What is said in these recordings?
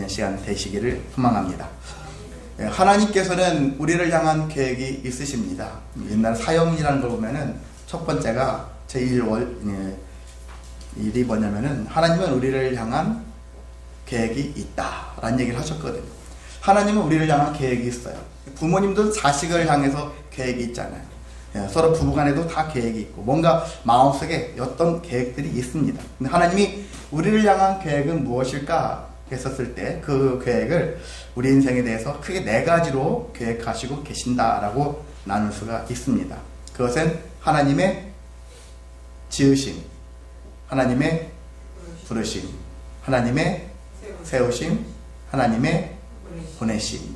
있는 시간 되시기를 소망합니다. 하나님께서는 우리를 향한 계획이 있으십니다. 옛날 사형이라는 걸 보면은 첫 번째가 제1일이 뭐냐면은 하나님은 우리를 향한 계획이 있다라는 얘기를 하셨거든요. 하나님은 우리를 향한 계획이 있어요. 부모님도 자식을 향해서 계획이 있잖아요. 서로 부부간에도 다 계획이 있고 뭔가 마음속에 어떤 계획들이 있습니다. 근데 하나님이 우리를 향한 계획은 무엇일까 했었을 때 그 계획을 우리 인생에 대해서 크게 4가지로 계획하시고 계신다라고 나눌 수가 있습니다. 그것은 하나님의 지으심, 하나님의 부르심, 하나님의 세우심, 하나님의 보내심.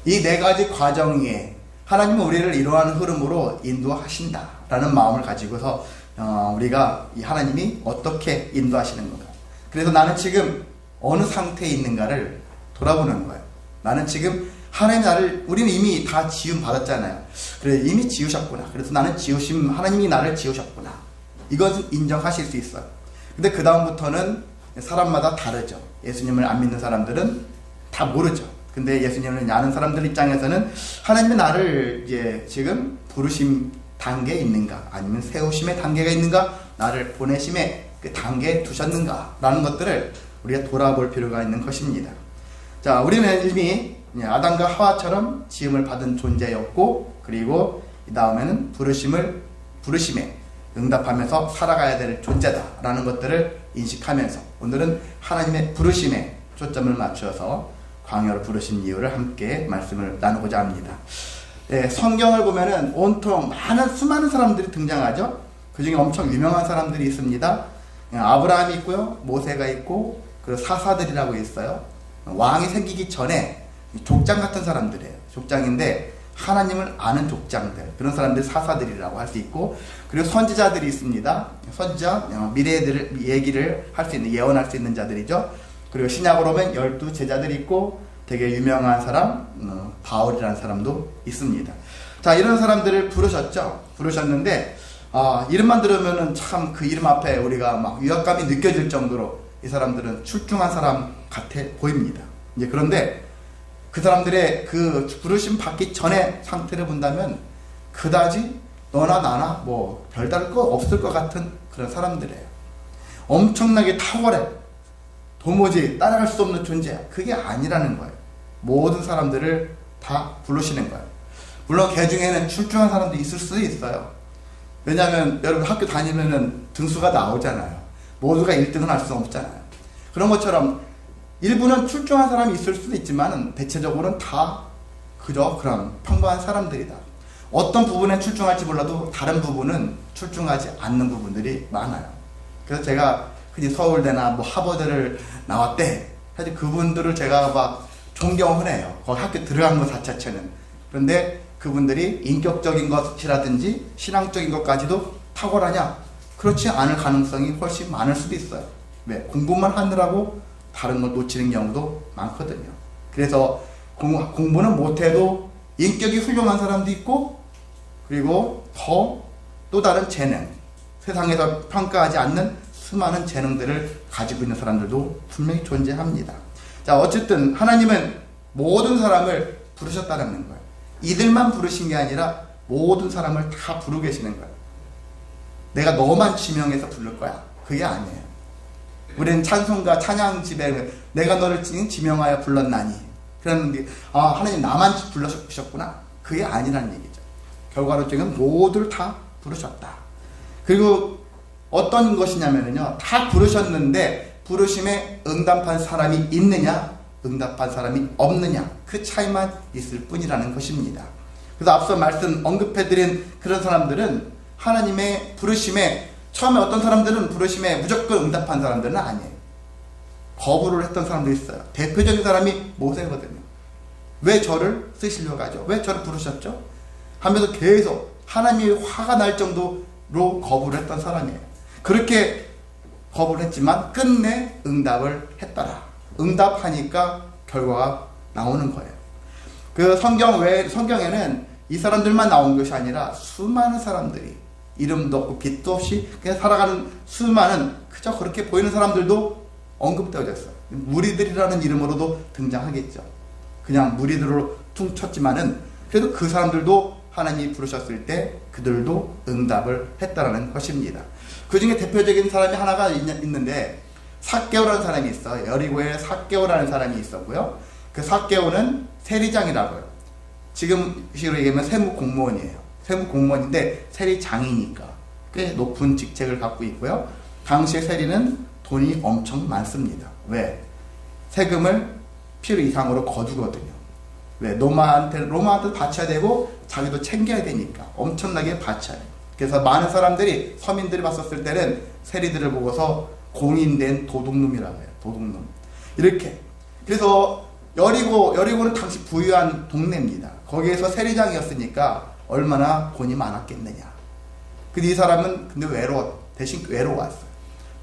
이 4가지 과정에 하나님은 우리를 이러한 흐름으로 인도하신다라는 마음을 가지고서 우리가 이 하나님이 어떻게 인도하시는 건가. 그래서 나는 지금 어느 상태에 있는가를 돌아보는 거예요. 나는 지금 우리는 이미 다 지음 받았잖아요. 그래 이미 지으셨구나. 그래서 나는 하나님이 나를 지으셨구나. 이것은 인정하실 수 있어요. 근데 그 다음부터는 사람마다 다르죠. 예수님을 안 믿는 사람들은 다 모르죠. 근데 예수님을 아는 사람들 입장에서는 하나님이 나를 이제 지금 부르심 단계에 있는가, 아니면 세우심의 단계가 있는가, 나를 보내심의 그 단계에 두셨는가 라는 것들을 우리가 돌아볼 필요가 있는 것입니다. 자, 우리는 이미 아담과 하와처럼 지음을 받은 존재였고, 그리고 이 다음에는 부르심에 응답하면서 살아가야 될 존재다라는 것들을 인식하면서 오늘은 하나님의 부르심에 초점을 맞춰서 광야로 부르신 이유를 함께 말씀을 나누고자 합니다. 성경을 보면은 온통 수많은 사람들이 등장하죠. 그 중에 엄청 유명한 사람들이 있습니다. 아브라함이 있고요, 모세가 있고, 그리고 사사들이라고 있어요. 왕이 생기기 전에 족장 같은 사람들이에요. 족장인데 하나님을 아는 족장들, 그런 사람들 사사들이라고 할 수 있고, 그리고 선지자들이 있습니다. 선지자, 미래의 얘기를 할 수 있는, 예언할 수 있는 자들이죠. 그리고 신약으로 오면 12 제자들이 있고, 되게 유명한 사람, 바울이라는 사람도 있습니다. 자, 이런 사람들을 부르셨는데, 이름만 들으면은 참 그 이름 앞에 우리가 막 위압감이 느껴질 정도로 이 사람들은 출중한 사람 같아 보입니다. 이제 그런데 그 사람들의 그 부르심 받기 전에 상태를 본다면 그다지 너나 나나 뭐 별다를 거 없을 것 같은 그런 사람들이에요. 엄청나게 탁월해. 도무지 따라갈 수 없는 존재야. 그게 아니라는 거예요. 모든 사람들을 다 부르시는 거예요. 물론 그 중에는 출중한 사람도 있을 수도 있어요. 왜냐하면 여러분 학교 다니면은 등수가 나오잖아요. 모두가 1등은 할 수 없잖아요. 그런 것처럼 일부는 출중한 사람이 있을 수도 있지만 대체적으로는 다 그저 그런 평범한 사람들이다. 어떤 부분에 출중할지 몰라도 다른 부분은 출중하지 않는 부분들이 많아요. 그래서 제가 흔히 서울대나 뭐 하버드를 나왔대. 사실 그분들을 제가 막 존경을 해요. 거기 학교 들어간 것 자체는. 그런데 그분들이 인격적인 것이라든지 신앙적인 것까지도 탁월하냐? 그렇지 않을 가능성이 훨씬 많을 수도 있어요. 왜? 공부만 하느라고 다른 걸 놓치는 경우도 많거든요. 그래서 공부는 못해도 인격이 훌륭한 사람도 있고, 그리고 또 다른 재능, 세상에서 평가하지 않는 수많은 재능들을 가지고 있는 사람들도 분명히 존재합니다. 자, 어쨌든 하나님은 모든 사람을 부르셨다는 거예요. 이들만 부르신 게 아니라 모든 사람을 다 부르고 계시는 거예요. 내가 너만 지명해서 부를 거야. 그게 아니에요. 우리는 찬송가 찬양 집에 내가 너를 지명하여 불렀나니, 그런데 하나님 나만 불러주셨구나. 그게 아니라는 얘기죠. 결과론적인 모두를 다 부르셨다. 그리고 어떤 것이냐면요, 다 부르셨는데 부르심에 응답한 사람이 있느냐, 응답한 사람이 없느냐, 그 차이만 있을 뿐이라는 것입니다. 그래서 앞서 언급해드린 그런 사람들은 하나님의 부르심에, 처음에 어떤 사람들은 부르심에 무조건 응답한 사람들은 아니에요. 거부를 했던 사람도 있어요. 대표적인 사람이 모세거든요. 왜 저를 쓰시려고 하죠? 왜 저를 부르셨죠? 하면서 계속 하나님이 화가 날 정도로 거부를 했던 사람이에요. 그렇게 거부를 했지만 끝내 응답을 했더라. 응답하니까 결과가 나오는 거예요. 그 성경에는 이 사람들만 나온 것이 아니라 수많은 사람들이 이름도 없고 빛도 없이 그냥 살아가는 수많은 그저 그렇게 보이는 사람들도 언급되어졌어요. 무리들이라는 이름으로도 등장하겠죠. 그냥 무리들로 퉁쳤지만은 그래도 그 사람들도 하나님이 부르셨을 때 그들도 응답을 했다라는 것입니다. 그 중에 대표적인 사람이 하나가 있는데 삭개오라는 사람이 있어요. 여리고에 삭개오라는 사람이 있었고요. 그 삭개오는 세리장이라고요. 지금 식으로 얘기하면 세무공무원이에요. 세무공무원인데 세리장이니까 꽤 높은 직책을 갖고 있고요. 당시의 세리는 돈이 엄청 많습니다. 왜? 세금을 필요 이상으로 거두거든요. 왜? 로마한테 바쳐야 되고 자기도 챙겨야 되니까 엄청나게 바쳐요. 그래서 많은 사람들이, 서민들이 봤었을 때는 세리들을 보고서 공인된 도둑놈이라고 해요. 도둑놈. 이렇게. 그래서 여리고는 당시 부유한 동네입니다. 거기에서 세리장이었으니까 얼마나 돈이 많았겠느냐. 근데 이 사람은 근데 대신 외로웠어요.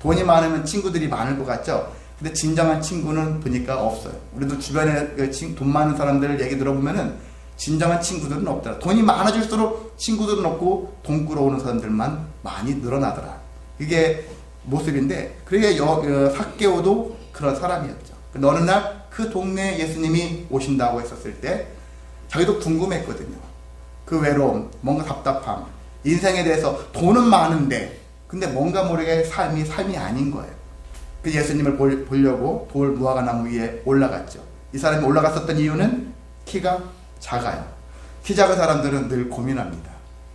돈이 많으면 친구들이 많을 것 같죠? 근데 진정한 친구는 보니까 없어요. 우리도 주변에 돈 많은 사람들 얘기 들어보면은 진정한 친구들은 없더라. 돈이 많아질수록 친구들은 없고 돈 끌어오는 사람들만 많이 늘어나더라. 이게 모습인데, 그게 삭개오도 그런 사람이었죠. 어느 날 그 동네에 예수님이 오신다고 했었을 때 자기도 궁금했거든요. 그 외로움, 뭔가 답답함, 인생에 대해서 돈은 많은데 근데 뭔가 모르게 삶이 아닌 거예요. 그 예수님을 보려고 돌 무화과 나무 위에 올라갔죠. 이 사람이 올라갔었던 이유는 키가 작아요. 키 작은 사람들은 늘 고민합니다.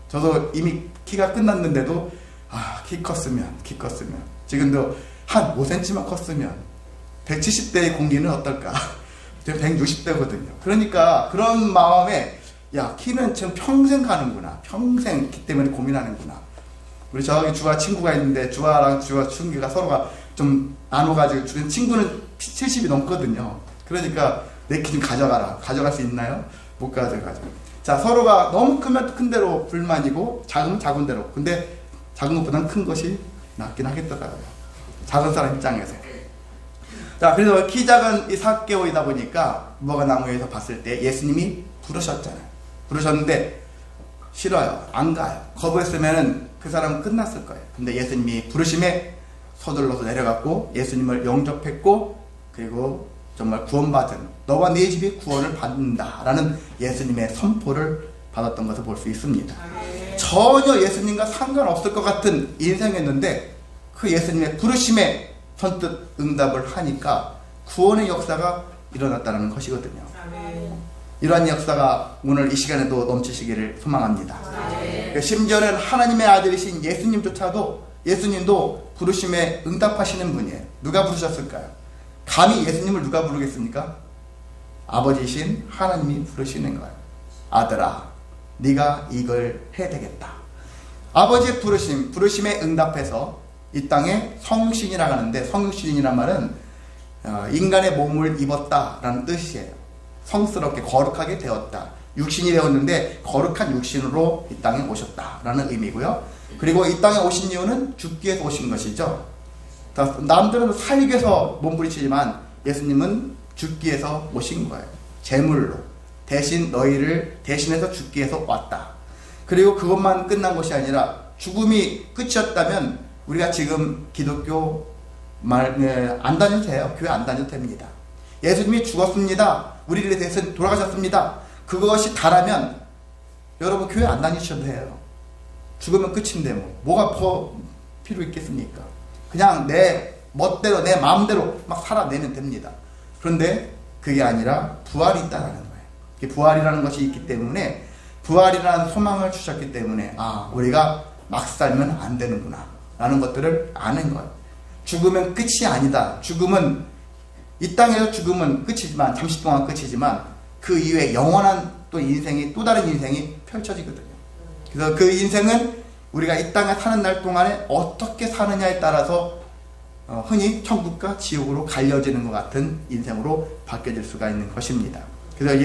저도 이미 키가 끝났는데도 키 컸으면 지금도 한 5cm만 컸으면 170대의 공기는 어떨까? 160대거든요. 그러니까 그런 마음에 키는 지금 평생 가는구나. 평생 키 때문에 고민하는구나. 우리 저기 주아 친구가 있는데 주아랑 춘기가 서로가 좀 나눠가지고 친구는 70이 넘거든요. 그러니까 내 키 좀 가져가라. 가져갈 수 있나요? 못 가져가죠. 자, 서로가 너무 크면 큰 대로 불만이고 작으면 작은 대로. 근데 작은 것보다는 큰 것이 낫긴 하겠더라고요. 작은 사람 입장에서. 자, 그래서 키 작은 이 삭개오이다 보니까 무화과 나무에서 봤을 때 예수님이 부르셨잖아요. 부르셨는데 싫어요. 안 가요. 거부했으면은 그 사람은 끝났을 거예요. 근데 예수님이 부르심에 서둘러서 내려갔고 예수님을 영접했고, 그리고 정말 구원받은, 너와 네 집이 구원을 받는다라는 예수님의 선포를 받았던 것을 볼 수 있습니다. 전혀 예수님과 상관없을 것 같은 인생이었는데 그 예수님의 부르심에 선뜻 응답을 하니까 구원의 역사가 일어났다는 것이거든요. 이러한 역사가 오늘 이 시간에도 넘치시기를 소망합니다. 심지어는 하나님의 아들이신 예수님도 부르심에 응답하시는 분이에요. 누가 부르셨을까요? 감히 예수님을 누가 부르겠습니까? 아버지이신 하나님이 부르시는 거예요. 아들아, 네가 이걸 해야 되겠다. 아버지의 부르심에 응답해서 이 땅에 성육신이라고 하는데, 성육신이란 말은 인간의 몸을 입었다라는 뜻이에요. 성스럽게 거룩하게 되었다. 육신이 되었는데 거룩한 육신으로 이 땅에 오셨다라는 의미고요. 그리고 이 땅에 오신 이유는 죽기 위해서 오신 것이죠. 남들은 살기 위해서 몸부림치지만 예수님은 죽기 위해서 오신 거예요. 제물로 대신 너희를 대신해서 죽기 위해서 왔다. 그리고 그것만 끝난 것이 아니라 죽음이 끝이었다면 우리가 지금 기독교 안 다녀도 돼요. 교회 안 다녀도 됩니다. 예수님이 죽었습니다. 우리를 대해서 돌아가셨습니다. 그것이 다라면 여러분 교회 안 다니셔도 돼요. 죽으면 끝인데 뭐가 더 필요 있겠습니까? 그냥 내 멋대로 내 마음대로 막 살아내면 됩니다. 그런데 그게 아니라 부활이 있다라는 거예요. 부활이라는 것이 있기 때문에, 부활이라는 소망을 주셨기 때문에 우리가 막 살면 안 되는구나 라는 것들을 아는 거예요. 죽으면 끝이 아니다. 이 땅에서 죽음은 끝이지만, 잠시 동안 끝이지만 그 이후에 영원한 또 다른 인생이 펼쳐지거든요. 그래서 그 인생은 우리가 이 땅에 사는 날 동안에 어떻게 사느냐에 따라서 흔히 천국과 지옥으로 갈려지는 것 같은 인생으로 바뀌어질 수가 있는 것입니다. 그래서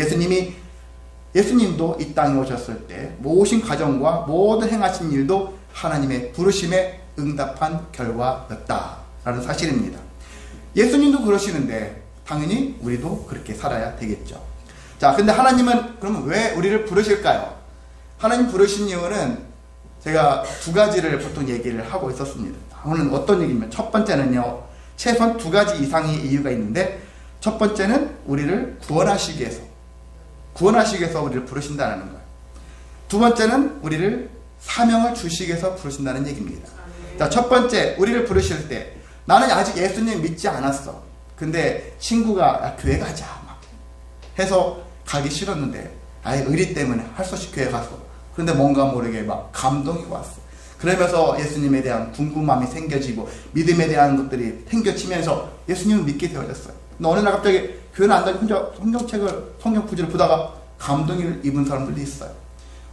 예수님도 이 땅에 오셨을 때 오신 과정과 모든 행하신 일도 하나님의 부르심에 응답한 결과였다라는 사실입니다. 예수님도 그러시는데 당연히 우리도 그렇게 살아야 되겠죠. 자, 근데 하나님은 그러면 왜 우리를 부르실까요? 하나님 부르신 이유는 제가 두 가지를 보통 얘기를 하고 있었습니다. 오늘 어떤 얘기냐면, 첫 번째는요, 최소한 두 가지 이상의 이유가 있는데, 첫 번째는 우리를 구원하시기 위해서 우리를 부르신다는 거예요. 두 번째는 우리를 사명을 주시기 위해서 부르신다는 얘기입니다. 자, 첫 번째, 우리를 부르실 때 나는 아직 예수님 믿지 않았어. 근데 친구가 야, 교회 가자 막 해서 가기 싫었는데 아예 의리 때문에 할 수 없이 교회 갔어. 그런데 뭔가 모르게 막 감동이 왔어. 그러면서 예수님에 대한 궁금함이 생겨지고 믿음에 대한 것들이 생겨지면서 예수님을 믿게 되어졌어요. 근데 어느 날 갑자기 교회는 안 다니고 혼자 성경 구절을 보다가 감동을 입은 사람들도 있어요.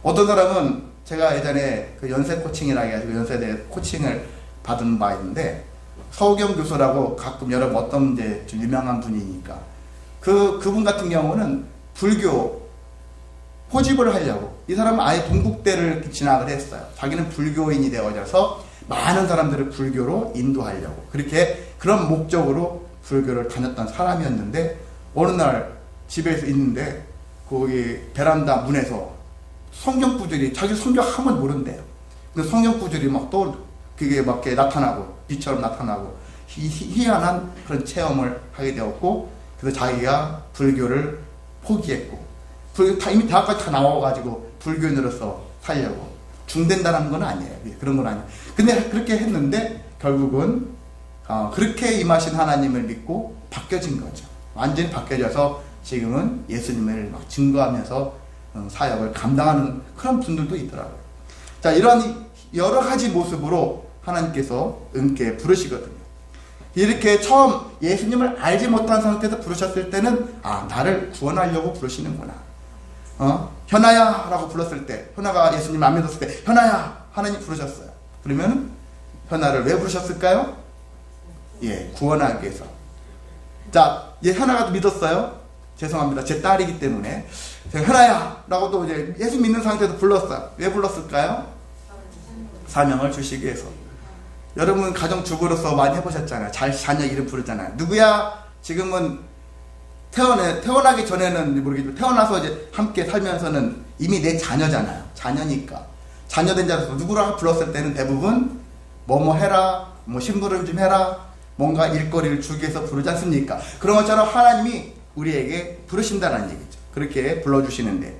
어떤 사람은 제가 예전에 그 연세 코칭이라고 해가지고 연세대 코칭을 받은 바 있는데, 서우경 교수라고 가끔 여러분 어떤 이제 좀 유명한 분이니까 그분 같은 경우는 불교 포집을 하려고, 이 사람은 아예 동국대를 진학을 했어요. 자기는 불교인이 되어져서 많은 사람들을 불교로 인도하려고, 그렇게 그런 목적으로 불교를 다녔던 사람이었는데, 어느 날 집에서 있는데 거기 베란다 문에서 성경 구절이, 자기 성경 한번 모른대요. 근데 성경 구절이 막 또 그게 막 이렇게 나타나고 빛처럼 나타나고 희한한 그런 체험을 하게 되었고, 그래서 자기가 불교를 포기했고, 불교 이미 대학까지 다 나와가지고 불교인으로서 살려고, 중된다는 건 아니에요. 그런 건 아니에요. 근데 그렇게 했는데 결국은 그렇게 임하신 하나님을 믿고 바뀌어진 거죠. 완전히 바뀌어져서 지금은 예수님을 막 증거하면서 사역을 감당하는 그런 분들도 있더라고요. 자, 이런 여러 가지 모습으로 하나님께서 은께 부르시거든요. 이렇게 처음 예수님을 알지 못한 상태에서 부르셨을 때는 나를 구원하려고 부르시는구나. 현아야 라고 불렀을 때, 현아가 예수님 안 믿었을 때 현아야 하나님 부르셨어요. 그러면 현아를 왜 부르셨을까요? 구원하기 위해서. 자, 현아가 믿었어요. 죄송합니다. 제 딸이기 때문에 현아야 라고 또 이제 예수 믿는 상태에서 불렀어요. 왜 불렀을까요? 사명을 주시기 위해서. 여러분 가정주부로서 많이 해보셨잖아요. 자녀 이름 부르잖아요. 누구야? 지금은 태어나기 전에는 모르겠지만 태어나서 이제 함께 살면서는 이미 내 자녀잖아요. 자녀니까. 자녀된 자로서 누구라 불렀을 때는 대부분 뭐뭐 해라, 뭐 심부름 좀 해라, 뭔가 일거리를 주기 위해서 부르지 않습니까? 그런 것처럼 하나님이 우리에게 부르신다는 얘기죠. 그렇게 불러주시는데,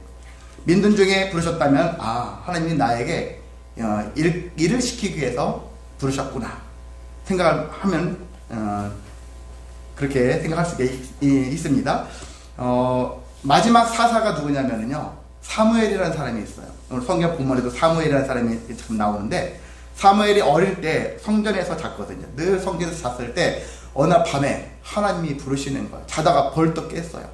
믿는 중에 부르셨다면 하나님이 나에게 일을 시키기 위해서 부르셨구나 생각을 하면 그렇게 생각할 수 있습니다. 마지막 사사가 누구냐면요, 사무엘이라는 사람이 있어요. 오늘 성경 본문에도 사무엘이라는 사람이 지금 나오는데, 사무엘이 어릴 때 성전에서 잤거든요. 늘 성전에서 잤을 때 어느 날 밤에 하나님이 부르시는 거예요. 자다가 벌떡 깼어요.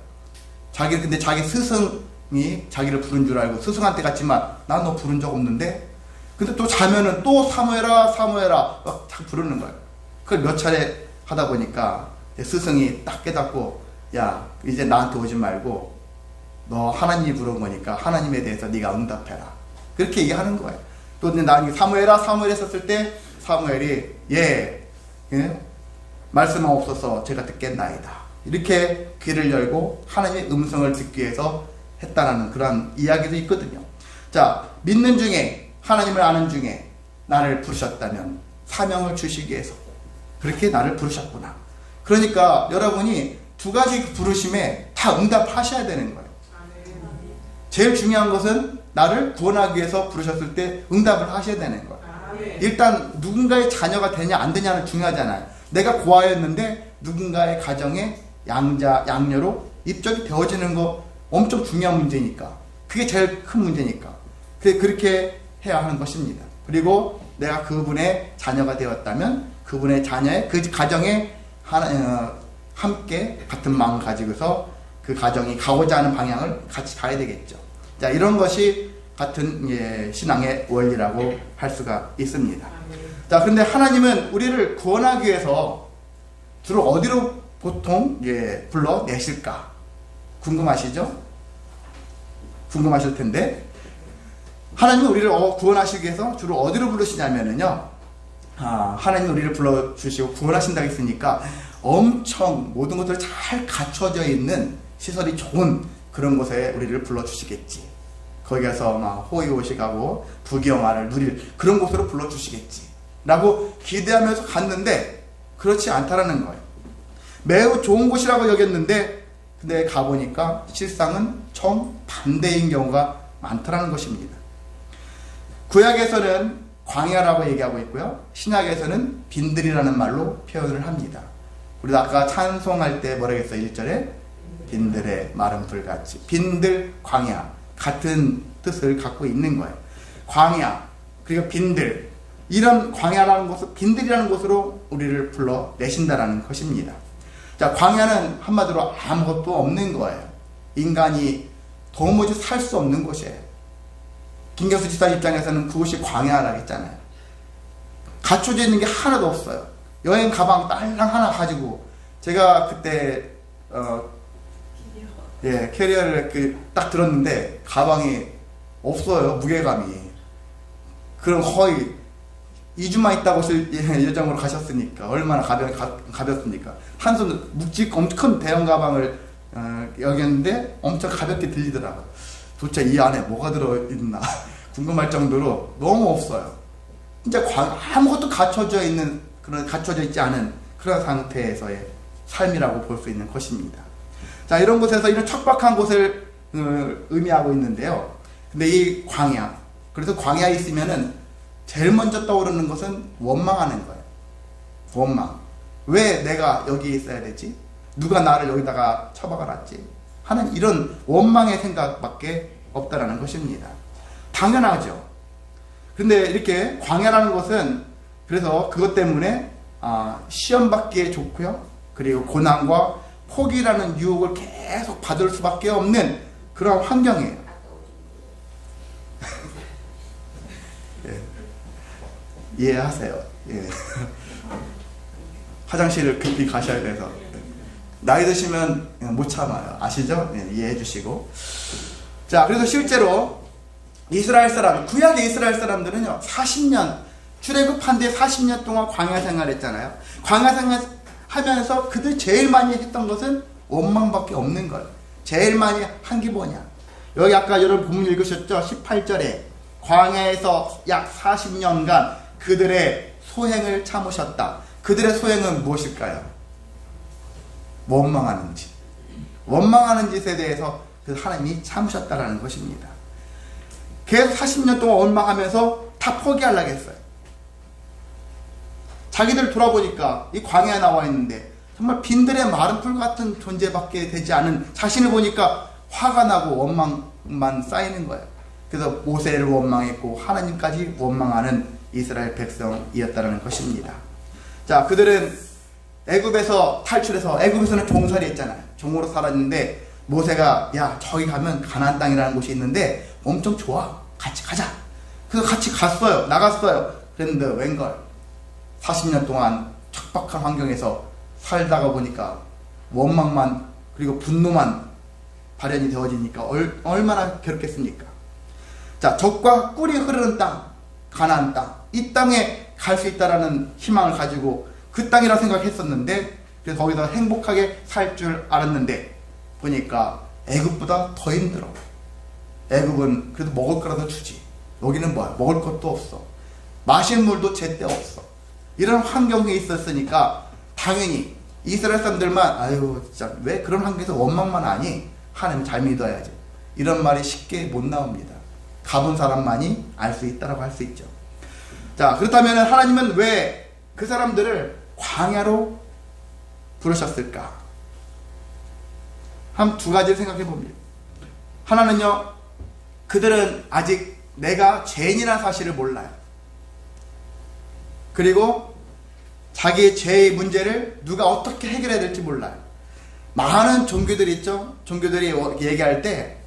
근데 자기 스승이 자기를 부른 줄 알고 스승한테 갔지만 난 너 부른 적 없는데, 근데 또 자면은 또 사무엘아 사무엘아 막 부르는 거예요. 그걸 몇 차례 하다 보니까 스승이 딱 깨닫고, 야 이제 나한테 오지 말고 너 하나님이 부른 거니까 하나님에 대해서 네가 응답해라, 그렇게 얘기하는 거예요. 또 나중에 사무엘아 사무엘 했었을 때 사무엘이 말씀하옵소서 제가 듣겠나이다, 이렇게 귀를 열고 하나님의 음성을 듣기 위해서 했다라는 그런 이야기도 있거든요. 자, 믿는 중에, 하나님을 아는 중에 나를 부르셨다면 사명을 주시기 위해서 그렇게 나를 부르셨구나. 그러니까 여러분이 두 가지 부르심에 다 응답하셔야 되는 거예요. 제일 중요한 것은 나를 구원하기 위해서 부르셨을 때 응답을 하셔야 되는 거예요. 일단 누군가의 자녀가 되냐 안 되냐는 중요하잖아요. 내가 고아였는데 누군가의 가정에 양녀로 입적이 되어지는 거 엄청 중요한 문제니까, 그게 제일 큰 문제니까 그렇게 해야 하는 것입니다. 그리고 내가 그분의 자녀가 되었다면 그분의 자녀의 그 가정에 함께 같은 마음을 가지고서 그 가정이 가고자 하는 방향을 같이 가야 되겠죠. 자, 이런 것이 같은 신앙의 원리라고 할 수가 있습니다. 자, 그런데 하나님은 우리를 구원하기 위해서 주로 어디로 보통 불러내실까? 궁금하시죠? 궁금하실 텐데, 하나님은 우리를 구원하시기 위해서 주로 어디로 부르시냐면요, 하나님은 우리를 불러주시고 구원하신다고 했으니까 엄청 모든 것들이 잘 갖춰져 있는 시설이 좋은 그런 곳에 우리를 불러주시겠지. 거기 가서 막 호의호식하고 부귀영화를 누릴 그런 곳으로 불러주시겠지 라고 기대하면서 갔는데, 그렇지 않다라는 거예요. 매우 좋은 곳이라고 여겼는데 근데 가보니까 실상은 정반대인 경우가 많다라는 것입니다. 구약에서는 광야라고 얘기하고 있고요. 신약에서는 빈들이라는 말로 표현을 합니다. 우리도 아까 찬송할 때 뭐라 했어요? 1절에 빈들의 마른 불같이. 빈들, 광야 같은 뜻을 갖고 있는 거예요. 광야 그리고 빈들, 이런 광야라는 곳을 빈들이라는 곳으로 우리를 불러내신다라는 것입니다. 자, 광야는 한마디로 아무것도 없는 거예요. 인간이 도무지 살 수 없는 곳이에요. 김경수 지사 입장에서는 그곳이 광야라고 했잖아요. 갖춰져 있는 게 하나도 없어요. 여행 가방 딸랑 하나 가지고 제가 그때 캐리어를 딱 들었는데 가방이 없어요. 무게감이. 그럼 거의 2주만 있다고 여정으로 가셨으니까 얼마나 가볍습니까? 한 손 묵직 엄청 큰 대형 가방을 여겼는데 엄청 가볍게 들리더라고요. 도대체 이 안에 뭐가 들어있나 궁금할 정도로 너무 없어요. 진짜 아무것도 갖춰져 있지 않은 그런 상태에서의 삶이라고 볼 수 있는 것입니다. 자, 이런 곳에서 이런 척박한 곳을 의미하고 있는데요. 근데 이 광야, 그래서 광야에 있으면은 제일 먼저 떠오르는 것은 원망하는 거예요. 원망. 왜 내가 여기 있어야 되지? 누가 나를 여기다가 처박아놨지? 하는 이런 원망의 생각밖에 없다라는 것입니다. 당연하죠. 근데 이렇게 광야라는 것은 그래서 그것 때문에 시험 받기에 좋고요. 그리고 고난과 포기라는 유혹을 계속 받을 수밖에 없는 그런 환경이에요. 예. 이해하세요. 예. 화장실을 급히 가셔야 돼서. 나이 드시면 못 참아요. 아시죠? 예, 이해해 주시고. 자, 그래서 실제로 이스라엘 사람, 구약의 이스라엘 사람들은요, 40년, 출애굽한 뒤에 40년 동안 광야 생활했잖아요. 광야 생활 하면서 그들 제일 많이 했던 것은 원망밖에 없는 거예요. 제일 많이 한 게 뭐냐? 여기 아까 여러분 본문 읽으셨죠? 18절에 광야에서 약 40년간 그들의 소행을 참으셨다. 그들의 소행은 무엇일까요? 원망하는 짓. 원망하는 짓에 대해서 하나님이 참으셨다라는 것입니다. 계속 40년 동안 원망하면서 다 포기하려고 했어요. 자기들 돌아보니까 이 광야에 나와 있는데 정말 빈들의 마른 풀 같은 존재밖에 되지 않은 자신을 보니까 화가 나고 원망만 쌓이는 거예요. 그래서 모세를 원망했고 하나님까지 원망하는 이스라엘 백성이었다는 것입니다. 자, 그들은 애굽에서 탈출해서, 애굽에서는 종살이 했잖아요. 종으로 살았는데 모세가 야, 저기 가면 가나안 땅이라는 곳이 있는데 엄청 좋아, 같이 가자. 그래서 같이 갔어요. 나갔어요. 그랬는데 웬걸 40년 동안 척박한 환경에서 살다가 보니까 원망만 그리고 분노만 발현이 되어지니까 얼마나 괴롭겠습니까? 자, 젖과 꿀이 흐르는 땅, 가나안 땅, 이 땅에 갈 수 있다라는 희망을 가지고 그 땅이라 생각했었는데, 그래서 거기서 행복하게 살 줄 알았는데 보니까 애굽보다 더 힘들어. 애굽은 그래도 먹을 거라도 주지. 여기는 뭐야? 먹을 것도 없어. 마실 물도 제때 없어. 이런 환경에 있었으니까 당연히 이스라엘 사람들만 아유 진짜 왜 그런 환경에서 원망만 하니? 하나님 잘 믿어야지. 이런 말이 쉽게 못 나옵니다. 가본 사람만이 알 수 있다라고 할 수 있죠. 자, 그렇다면 하나님은 왜 그 사람들을 광야로 부르셨을까? 한 두 가지를 생각해 봅니다. 하나는요, 그들은 아직 내가 죄인이라는 사실을 몰라요. 그리고 자기의 죄의 문제를 누가 어떻게 해결해야 될지 몰라요. 많은 종교들이 있죠. 종교들이 얘기할 때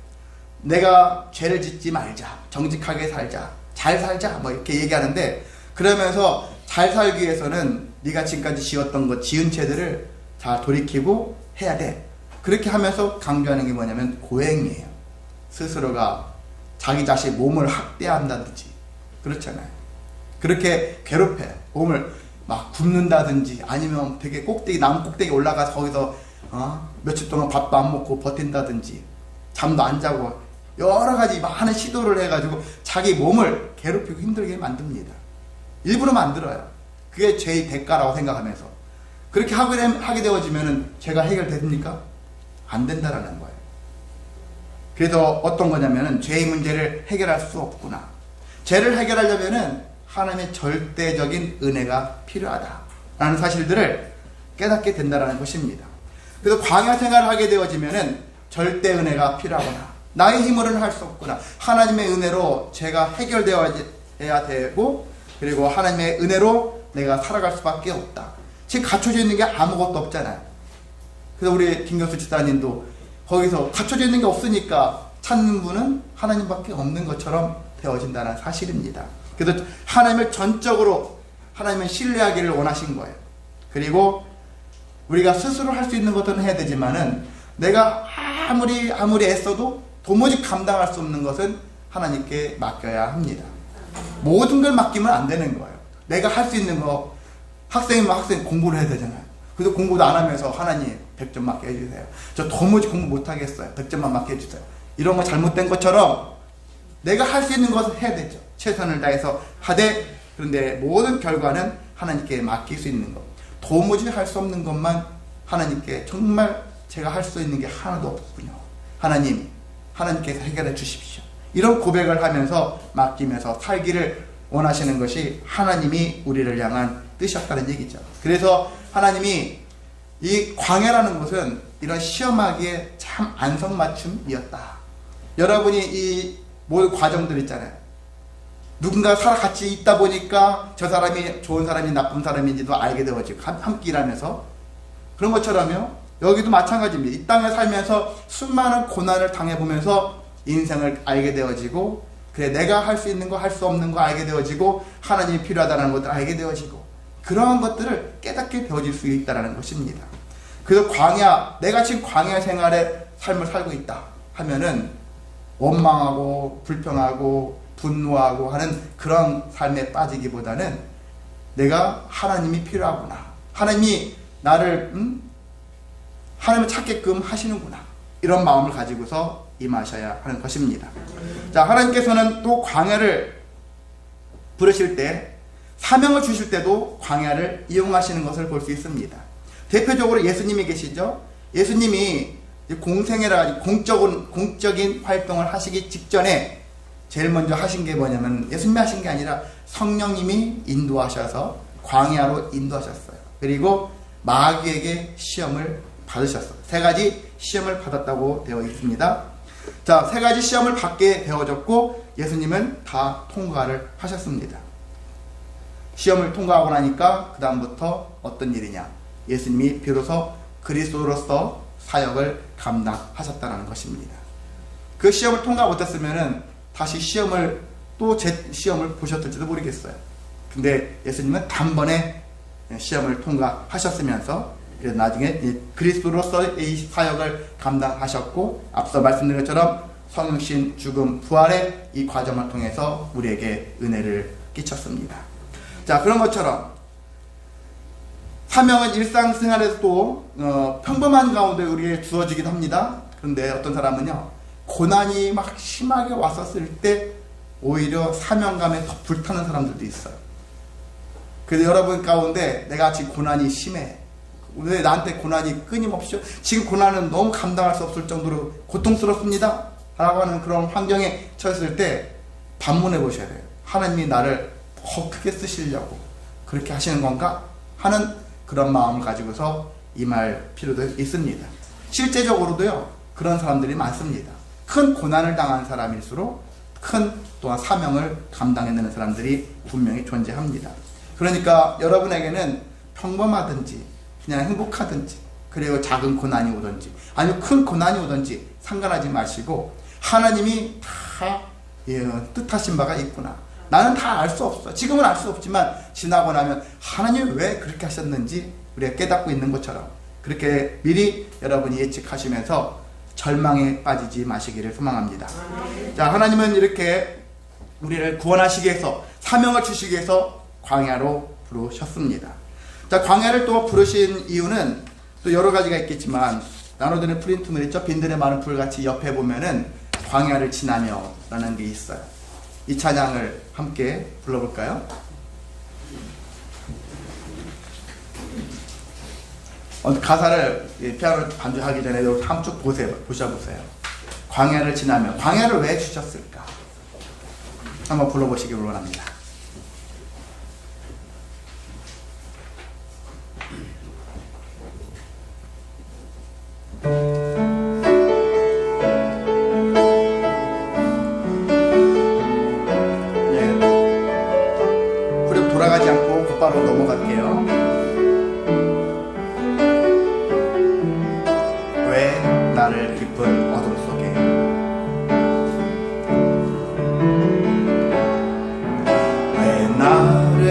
내가 죄를 짓지 말자, 정직하게 살자, 잘 살자 뭐 이렇게 얘기하는데, 그러면서 잘 살기 위해서는 네가 지금까지 지었던 것, 지은 죄들을 다 돌이키고 해야 돼. 그렇게 하면서 강조하는 게 뭐냐면 고행이에요. 스스로가 자기 자신 몸을 학대한다든지 그렇잖아요. 그렇게 괴롭혀요. 몸을 막 굽는다든지 아니면 되게 꼭대기, 나무 꼭대기 올라가서 거기서 며칠 동안 밥도 안 먹고 버틴다든지 잠도 안 자고 여러 가지 많은 시도를 해가지고 자기 몸을 괴롭히고 힘들게 만듭니다. 일부러 만들어요. 그게 죄의 대가라고 생각하면서. 그렇게 하게 되어지면 죄가 해결됩니까? 안 된다라는 거예요. 그래서 어떤 거냐면은 죄의 문제를 해결할 수 없구나. 죄를 해결하려면은 하나님의 절대적인 은혜가 필요하다라는 사실들을 깨닫게 된다라는 것입니다. 그래서 광야 생활을 하게 되어지면은 절대 은혜가 필요하구나. 나의 힘으로는 할 수 없구나. 하나님의 은혜로 죄가 해결되어야 되고, 그리고 하나님의 은혜로 내가 살아갈 수밖에 없다. 지금 갖춰져 있는 게 아무것도 없잖아요. 그래서 우리 김경수 집사님도 거기서 갖춰져 있는 게 없으니까 찾는 분은 하나님밖에 없는 것처럼 되어진다는 사실입니다. 그래서 하나님을 전적으로 하나님을 신뢰하기를 원하신 거예요. 그리고 우리가 스스로 할 수 있는 것은 해야 되지만은 내가 아무리 애써도 도무지 감당할 수 없는 것은 하나님께 맡겨야 합니다. 모든 걸 맡기면 안 되는 거예요. 내가 할 수 있는 거, 학생이면 학생 공부를 해야 되잖아요. 그래서 공부도 안 하면서 하나님 100점 맞게 해주세요. 저 도무지 공부 못하겠어요. 100점만 맞게 해주세요. 이런 거 잘못된 것처럼 내가 할 수 있는 것을 해야 되죠. 최선을 다해서 하되, 그런데 모든 결과는 하나님께 맡길 수 있는 것, 도무지 할 수 없는 것만 하나님께, 정말 제가 할 수 있는 게 하나도 없군요. 하나님께서 해결해 주십시오. 이런 고백을 하면서 맡기면서 살기를 원하시는 것이 하나님이 우리를 향한 뜻이었다는 얘기죠. 그래서 하나님이 이 광야라는 것은 이런 시험하기에 참 안성맞춤이었다. 여러분이 이 모든 과정들 있잖아요. 누군가 같이 있다 보니까 저 사람이 좋은 사람이 나쁜 사람인지도 알게 되어지고 함께 일하면서, 그런 것처럼요, 여기도 마찬가지입니다. 이 땅에 살면서 수많은 고난을 당해보면서 인생을 알게 되어지고, 그래 내가 할 수 있는 거 할 수 없는 거 알게 되어지고, 하나님이 필요하다는 것을 알게 되어지고, 그러한 것들을 깨닫게 되어질 수 있다는 것입니다. 그래서 내가 지금 광야 생활의 삶을 살고 있다 하면은 원망하고 불평하고 분노하고 하는 그런 삶에 빠지기보다는 내가 하나님이 필요하구나, 하나님이 나를 하나님을 찾게끔 하시는구나, 이런 마음을 가지고서 임하셔야 하는 것입니다. 자, 하나님께서는 또 광야를 부르실 때, 사명을 주실 때도 광야를 이용하시는 것을 볼 수 있습니다. 대표적으로 예수님이 계시죠. 예수님이 공생애라 공적인 활동을 하시기 직전에 제일 먼저 하신 게 뭐냐면, 예수님이 하신 게 아니라 성령님이 인도하셔서 광야로 인도하셨어요. 그리고 마귀에게 시험을 받으셨어요. 3가지 시험을 받았다고 되어 있습니다. 자, 3가지 시험을 받게 되어졌고 예수님은 다 통과를 하셨습니다. 시험을 통과하고 나니까 그 다음부터 어떤 일이냐, 예수님이 비로소 그리스도로서 사역을 감당하셨다는 것입니다. 그 시험을 통과 못했으면 다시 시험을 보셨을지도 모르겠어요. 근데 예수님은 단번에 시험을 통과하셨으면서 나중에 그리스도로서의 사역을 감당하셨고, 앞서 말씀드린 것처럼 성육신, 죽음, 부활의 이 과정을 통해서 우리에게 은혜를 끼쳤습니다. 자, 그런 것처럼 사명은 일상생활에서도 평범한 가운데 우리에게 주어지긴 합니다. 그런데 어떤 사람은요, 고난이 막 심하게 왔었을 때 오히려 사명감에 더 불타는 사람들도 있어요. 그래서 여러분 가운데 내가 지금 고난이 심해, 왜 나한테 고난이 끊임없이, 지금 고난은 너무 감당할 수 없을 정도로 고통스럽습니다 라고 하는 그런 환경에 처했을 때 반문해 보셔야 돼요. 하나님이 나를 더 크게 쓰시려고 그렇게 하시는 건가 하는 그런 마음을 가지고서 임할 필요도 있습니다. 실제적으로도요, 그런 사람들이 많습니다. 큰 고난을 당한 사람일수록 큰 또한 사명을 감당해내는 사람들이 분명히 존재합니다. 그러니까 여러분에게는 평범하든지 그냥 행복하든지, 그리고 작은 고난이 오든지 아니면 큰 고난이 오든지 상관하지 마시고, 하나님이 다 뜻하신 바가 있구나, 나는 다 알 수 없어, 지금은 알 수 없지만 지나고 나면 하나님이 왜 그렇게 하셨는지 우리가 깨닫고 있는 것처럼, 그렇게 미리 여러분이 예측하시면서 절망에 빠지지 마시기를 소망합니다. 자, 하나님은 이렇게 우리를 구원하시기 위해서, 사명을 주시기 위해서 광야로 부르셨습니다. 자, 광야를 또 부르신 이유는 또 여러 가지가 있겠지만, 나눠드는 프린트물 있죠? 빈들에 많은 불같이 옆에 보면은 광야를 지나며 라는 게 있어요. 이 찬양을 함께 불러볼까요? 가사를 피아노 반주하기 전에 한번 쭉 보셔보세요. 광야를 지나면 광야를 왜 주셨을까? 한번 불러보시기 원합니다. 후렴 돌아가지 않고 곧바로 넘어갈게요. 왜 나를 깊은 어둠 속에, 왜 나를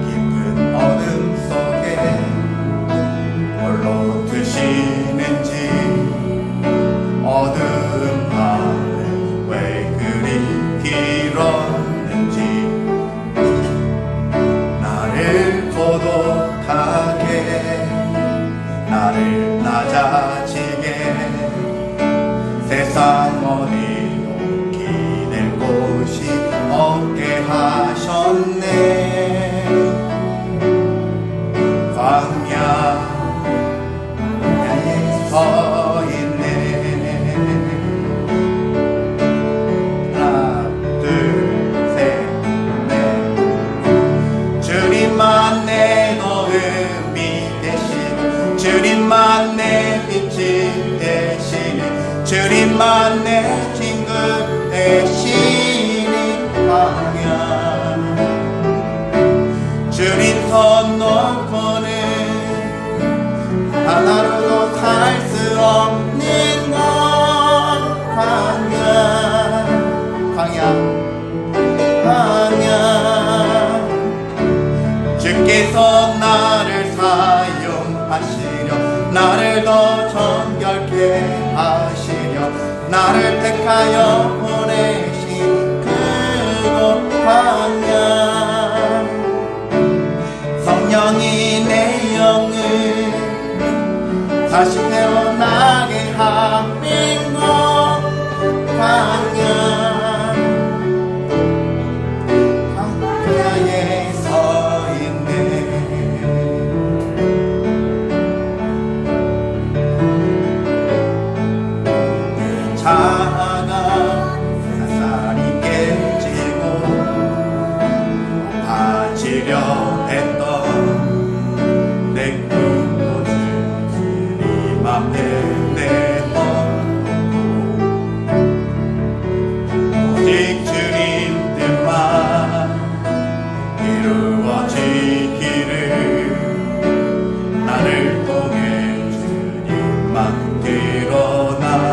깊은 어둠 속에 홀로 두시는지, 어두운 밤을 왜 그리 길었는지, 나를 고독하게, 나를 낮아지게, 세상 어디로 기댈 곳이 없게 하셨네. 광야에 서 있네. 하나 둘 셋 넷. 주님만 내 도움이 되시고, 주님만 내 빛이 되시니, 주님만 내 친구 되시니. 광야 주님 손 놓고는 하나로도 살 수 없는 것. 광야 주께서 나를 사용하시려, 나를 더 정결케 하시려, 나를 택하여 보내신 그곳 광야. 성령이 내 영을 다시 태어나게 하는 것. 광야에 서 있네. 내 자아가 쌀쌀이 깨지고 높아지려 했던 내 꿈도 주님 앞에 내놓고, 오직 주님 뜻만 이루어지기를, 나를 통해 주님만 드러나시기를.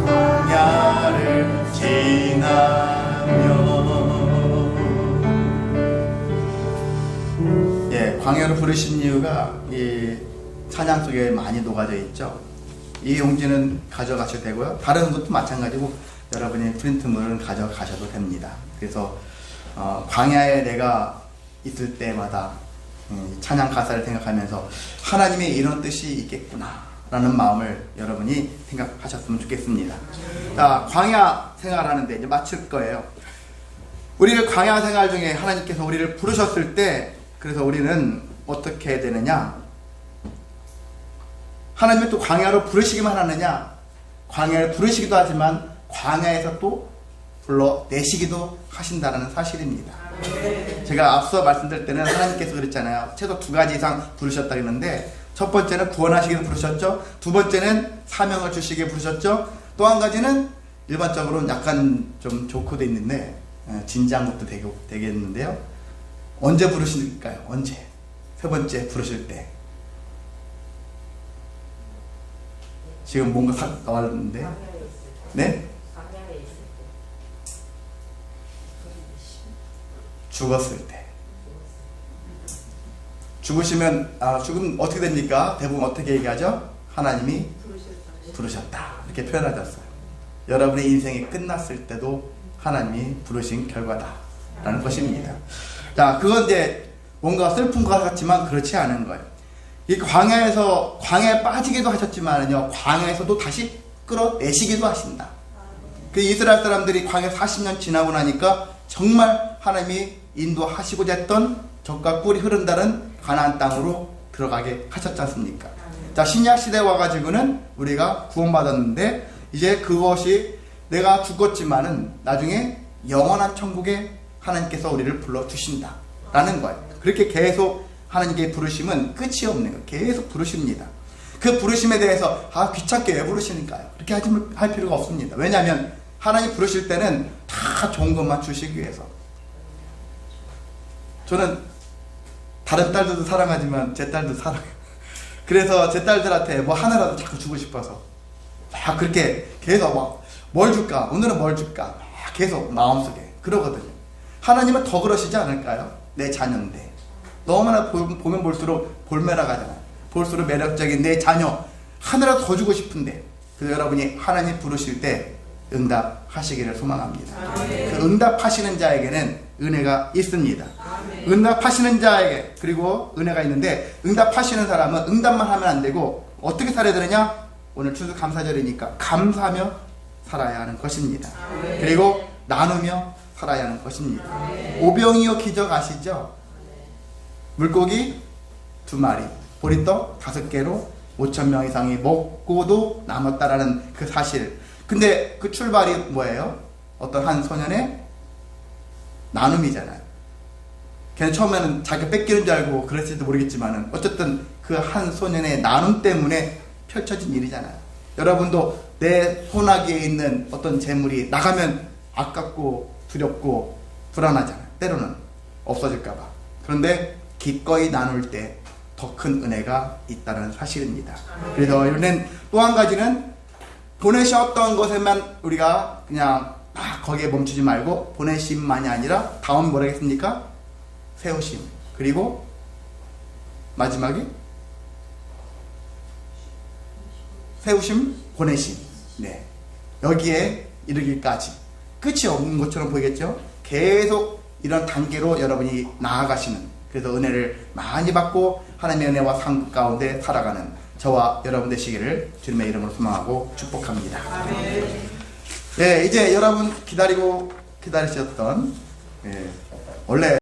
광야를 지나며. 광야로 부르신 이유가 이 찬양 속에 많이 녹아져 있죠. 이 용지는 가져가셔도 되고요, 다른 것도 마찬가지고 여러분이 프린트물은 가져가셔도 됩니다. 그래서 광야에 내가 있을 때마다 찬양 가사를 생각하면서 하나님의 이런 뜻이 있겠구나 라는 마음을 여러분이 생각하셨으면 좋겠습니다. 자, 광야 생활하는데 이제 마칠 거예요. 우리를 광야 생활 중에 하나님께서 우리를 부르셨을 때, 그래서 우리는 어떻게 해야 되느냐? 하나님이 또 광야로 부르시기만 하느냐? 광야를 부르시기도 하지만 광야에서 또 불러내시기도 하신다는 사실입니다. 제가 앞서 말씀드릴 때는 하나님께서 그랬잖아요. 최소 2가지 이상 부르셨다 그랬는데, 첫 번째는 구원하시기를 부르셨죠. 두 번째는 사명을 주시기에 부르셨죠. 또 한 가지는 일반적으로는 약간 좀 조크도 있는데 진지한 것도 되겠는데요. 언제 부르실까요? 언제? 세 번째 부르실 때. 지금 뭔가 싹 나왔는데. 네? 죽었을 때. 죽으시면, 죽으면 어떻게 됩니까? 대부분 어떻게 얘기하죠? 하나님이 부르셨다. 이렇게 표현하셨어요. 여러분의 인생이 끝났을 때도 하나님이 부르신 결과다 라는 것입니다. 자, 그건 이제 뭔가 슬픈 것 같지만 그렇지 않은 거예요. 이 광야에 빠지기도 하셨지만요, 광야에서도 다시 끌어내시기도 하신다. 그 이스라엘 사람들이 광야 40년 지나고 나니까 정말 하나님이 인도하시고자 했던 젖과 꿀이 흐른다는 가나안 땅으로 들어가게 하셨지 않습니까? 자, 신약 시대에 와가지고는 우리가 구원받았는데 이제 그것이 내가 죽었지만은 나중에 영원한 천국에 하나님께서 우리를 불러주신다 라는 거예요. 그렇게 계속 하나님께 부르심은 끝이 없는 거예요. 계속 부르십니다. 그 부르심에 대해서 귀찮게 왜 부르시니까요? 그렇게 할 필요가 없습니다. 왜냐하면 하나님 부르실 때는 다 좋은 것만 주시기 위해서. 저는 다른 딸들도 사랑하지만 제 딸도 사랑해요. 그래서 제 딸들한테 뭐 하나라도 자꾸 주고 싶어서 막 그렇게 계속 막 뭘 줄까? 오늘은 뭘 줄까? 막 계속 마음속에 그러거든요. 하나님은 더 그러시지 않을까요? 내 자녀인데 너무나 보면 볼수록 볼매라 가잖아요. 볼수록 매력적인 내 자녀 하나라도 더 주고 싶은데 그래서 여러분이 하나님 부르실 때 응답하시기를 소망합니다. 그 응답하시는 자에게는 은혜가 있습니다. 응답하시는 자에게 그리고 은혜가 있는데 응답하시는 사람은 응답만 하면 안 되고 어떻게 살아야 되느냐? 오늘 추수감사절이니까 감사하며 살아야 하는 것입니다. 그리고 나누며 살아야 하는 것입니다. 오병이어 기적 아시죠? 물고기 2마리 보리떡 5개로 5,000명 이상이 먹고도 남았다라는 그 사실. 근데 그 출발이 뭐예요? 어떤 한 소년의 나눔이잖아요. 걔는 처음에는 자기가 뺏기는 줄 알고 그랬을지도 모르겠지만은 어쨌든 그 한 소년의 나눔 때문에 펼쳐진 일이잖아요. 여러분도 내 손아귀에 있는 어떤 재물이 나가면 아깝고 두렵고 불안하잖아요. 때로는 없어질까봐. 그런데 기꺼이 나눌 때 더 큰 은혜가 있다는 사실입니다. 그래서 우리는 또 한 가지는 보내셨던 것에만 우리가 그냥 거기에 멈추지 말고 보내심만이 아니라 다음 뭐라겠습니까? 세우심. 그리고 마지막에 세우심, 보내심. 네. 여기에 이르기까지 끝이 없는 것처럼 보이겠죠? 계속 이런 단계로 여러분이 나아가시는, 그래서 은혜를 많이 받고 하나님의 은혜와 상급 가운데 살아가는 저와 여러분 되시기를 주님의 이름으로 소망하고 축복합니다. 네, 이제 여러분 기다리셨던 원래